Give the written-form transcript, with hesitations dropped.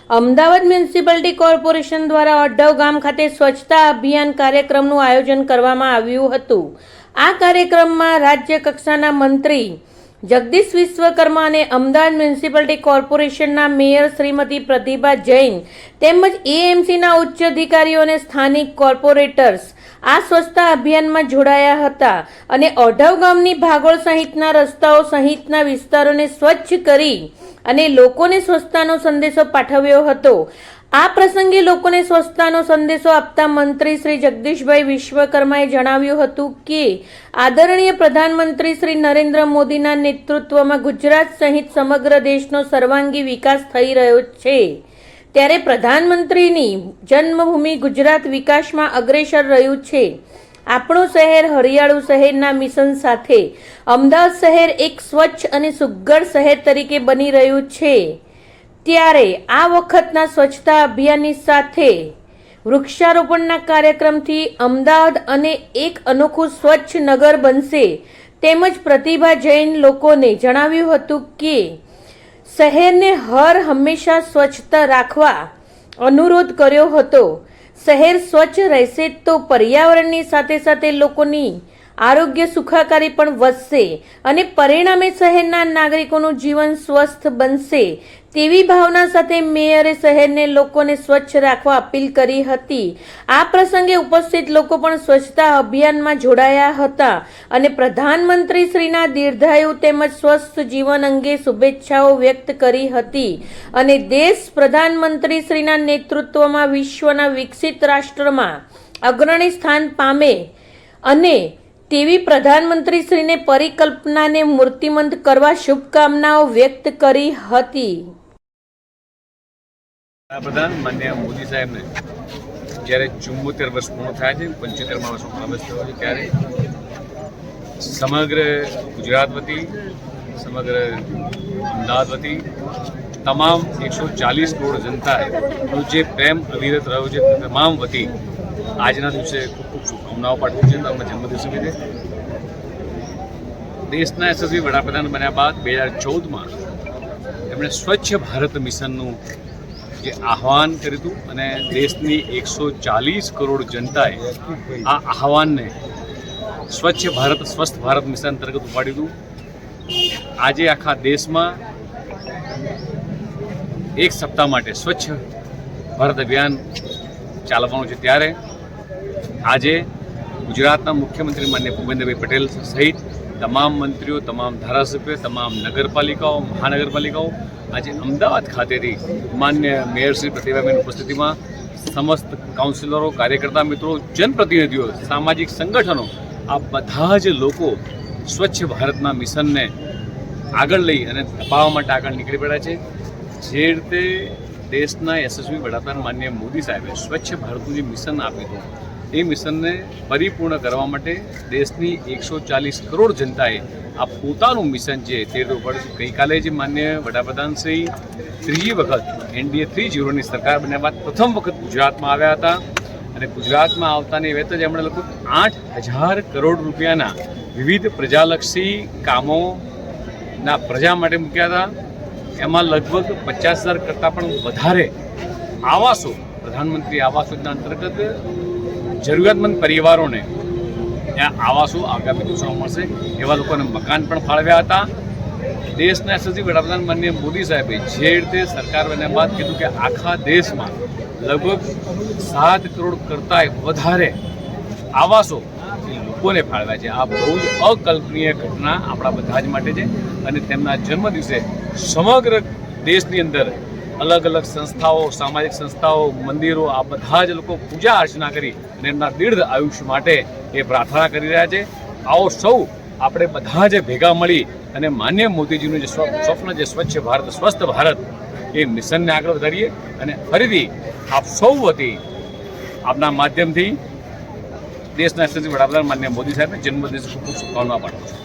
Ahmedabad municipality corporation દ્વારા અઢવ ગામ ખાતે સ્વચ્છતા અભિયાન કાર્યક્રમનું આયોજન કરવામાં આવ્યું હતું। આ કાર્યક્રમમાં રાજ્ય કક્ષાના મંત્રી જગદીશ વિશ્વકર્મા અને અમદાવાદ મ્યુનિસિપાલિટી કોર્પોરેશનના મેયર શ્રીમતી પ્રતિભા જૈન તેમજ એએમસીના ઉચ્ચ અધિકારીઓ અને સ્થાનિક કોર્પોરેટર્સ આ સ્વચ્છતા અભિયાનમાં જોડાયા હતા અને અઢવ ગામની ભાગોળ સહિતના રસ્તાઓ સહિતના વિસ્તારોને સ્વચ્છ કરી અને લોકોને સ્વચ્છતાનો સંદેશો પાઠવ્યો હતો। આ પ્રસંગે લોકોને સ્વચ્છતાનો સંદેશો આપતા મંત્રી શ્રી જગદીશભાઈ વિશ્વકર્માએ જણાવ્યું હતું કે આદરણીય પ્રધાનમંત્રી શ્રી નરેન્દ્ર મોદીના નેતૃત્વમાં ગુજરાત સહિત સમગ્ર દેશનો સર્વાંગી વિકાસ થઈ રહ્યો છે, ત્યારે પ્રધાનમંત્રીની જન્મભૂમિ ગુજરાત વિકાસમાં અગ્રેસર રહ્યું છે। આપણું શહેર હરિયાળું શહેરના મિશન સાથે અમદાવાદ શહેર એક સ્વચ્છ અને સુઘડ શહેર તરીકે બની રહ્યું છે, ત્યારે આ વખતના સ્વચ્છતા અભિયાનની સાથે વૃક્ષારોપણના કાર્યક્રમથી અમદાવાદ અને એક અનોખું સ્વચ્છ નગર બનશે। તેમજ પ્રતિભા જૈન લોકોને જણાવ્યું હતું કે શહેરને હંમેશા સ્વચ્છતા રાખવા અનુરોધ કર્યો હતો। શહેર સ્વચ્છ રહેશે તો પર્યાવરણની સાથે સાથે લોકોની આરોગ્ય સુખાકારી પણ વધશે અને પરિણામે શહેરના નાગરિકોનું જીવન સ્વસ્થ બનશે તેવી ભાવના સાથે મેયરે શહેરને લોકોને સ્વચ્છ રાખવા અપીલ કરી હતી। આ પ્રસંગે ઉપસ્થિત લોકો પણ સ્વચ્છતા અભિયાનમાં જોડાયા હતા અને પ્રધાનમંત્રી શ્રીના દીર્ઘાયુ તેમજ સ્વસ્થ જીવન અંગે શુભેચ્છાઓ વ્યક્ત કરી હતી અને દેશ પ્રધાનમંત્રી શ્રીના નેતૃત્વમાં વિશ્વના વિકસિત રાષ્ટ્રમાં અગ્રણી સ્થાન પામે અને તેવી પ્રધાનમંત્રી શ્રીને પરિકલ્પનાને મૂર્તિમંત કરવા શુભકામનાઓ વ્યક્ત કરી હતી। વડાપ્રધાન માનનીય મોદી સાહેબને જ્યારે 74 વર્ષ પૂર્ણ થયા છે, 75મા વર્ષમાં પ્રવેશ થયો છે, ત્યારે સમગ્ર ગુજરાત વતી, સમગ્ર અમદાવાદ વતી તમામ 140 કરોડ જનતાનો જે પ્રેમ અવિરત રહ્યો છે તે તમામ વતી આજના દિવસે ખૂબ ખૂબ શુભકામનાઓ પાઠવું છે। તમારા જન્મદિવસ નિમિત્તે દેશના યશસ્વી વડાપ્રધાન બન્યા બાદ 2014માં એમણે સ્વચ્છ ભારત મિશનનું જે આહ્વાન કર્યું હતું અને દેશની 140 કરોડ જનતાએ આ આહ્વાનને સ્વચ્છ ભારત સ્વસ્થ ભારત મિશન અંતર્ગત ઉપાડ્યું હતું। આજે આખા દેશમાં એક સપ્તાહ માટે સ્વચ્છ ભારત અભિયાન ચાલવાનું છે, ત્યારે આજે ગુજરાતના મુખ્યમંત્રી માનનીય ભૂપેન્દ્રભાઈ પટેલ સહિત તમામ મંત્રીઓ, તમામ ધારાસભ્યો, તમામ નગરપાલિકાઓ, મહાનગરપાલિકાઓ આજે અમદાવાદ ખાતેથી માન્ય મેયર શ્રી પ્રતિભાબેન ઉપસ્થિતિમાં સમસ્ત કાઉન્સિલરો, કાર્યકર્તા મિત્રો, જનપ્રતિનિધિઓ, સામાજિક સંગઠનો આ બધા જ લોકો સ્વચ્છ ભારતના મિશનને આગળ લઈ અને ધપાવવા માટે આગળ નીકળી પડ્યા છે। જે રીતે દેશના યશસ્વી વડાપ્રધાન માનનીય મોદી સાહેબે સ્વચ્છ ભારતનું જે મિશન આપ્યું હતું એ મિશનને પરિપૂર્ણ કરવા માટે દેશની 140 કરોડ જનતાએ આ પોતાનું મિશન છે તે ઉપર ગઈકાલે જે માન્ય વડાપ્રધાન શ્રી ત્રીજી વખત NDA 3.0ની સરકાર બન્યા બાદ પ્રથમ વખત ગુજરાતમાં આવ્યા હતા અને ગુજરાતમાં આવતાની વેત જ એમણે લગભગ 8,000 કરોડ રૂપિયાના વિવિધ પ્રજાલક્ષી કામોના પ્રજા માટે મૂક્યા હતા। એમાં લગભગ 50,000 કરતાં પણ વધારે આવાસો પ્રધાનમંત્રી આવાસ યોજના અંતર્ગત જરૂરિયાતમંદ પરિવારોને ત્યાં આવાસો આગામી દિવસોમાં મળશે એવા લોકોને મકાન પણ ફાળવ્યા હતા। દેશના યશસ્વી વડાપ્રધાન માનનીય મોદી સાહેબે જે રીતે સરકાર બન્યા બાદ કીધું કે આખા દેશમાં લગભગ 7 કરોડ કરતાં વધારે આવાસો એ લોકોને ફાળવ્યા છે। આ બહુ જ અકલ્પનીય ઘટના આપણા બધા જ માટે છે અને તેમના જન્મદિવસે સમગ્ર દેશની અંદર અલગ અલગ સંસ્થાઓ, સામાજિક સંસ્થાઓ, મંદિરો આ બધા જ લોકો પૂજા અર્ચના કરી અને એમના દીર્ઘ આયુષ્ય માટે એ પ્રાર્થના કરી રહ્યા છે। આવો સૌ આપણે બધા જ ભેગા મળી અને માન્ય મોદીજીનું જે સ્વપ્ન છે સ્વચ્છ ભારત સ્વસ્થ ભારત એ મિશનને આગળ વધારીએ અને ફરીથી આપ સૌ વતી આપના માધ્યમથી દેશના યશસ્વી વડાપ્રધાન માનનીય મોદી સાહેબને જન્મદિવસ ખૂબ ખૂબ શુભકામનાઓ પાઠવું છું।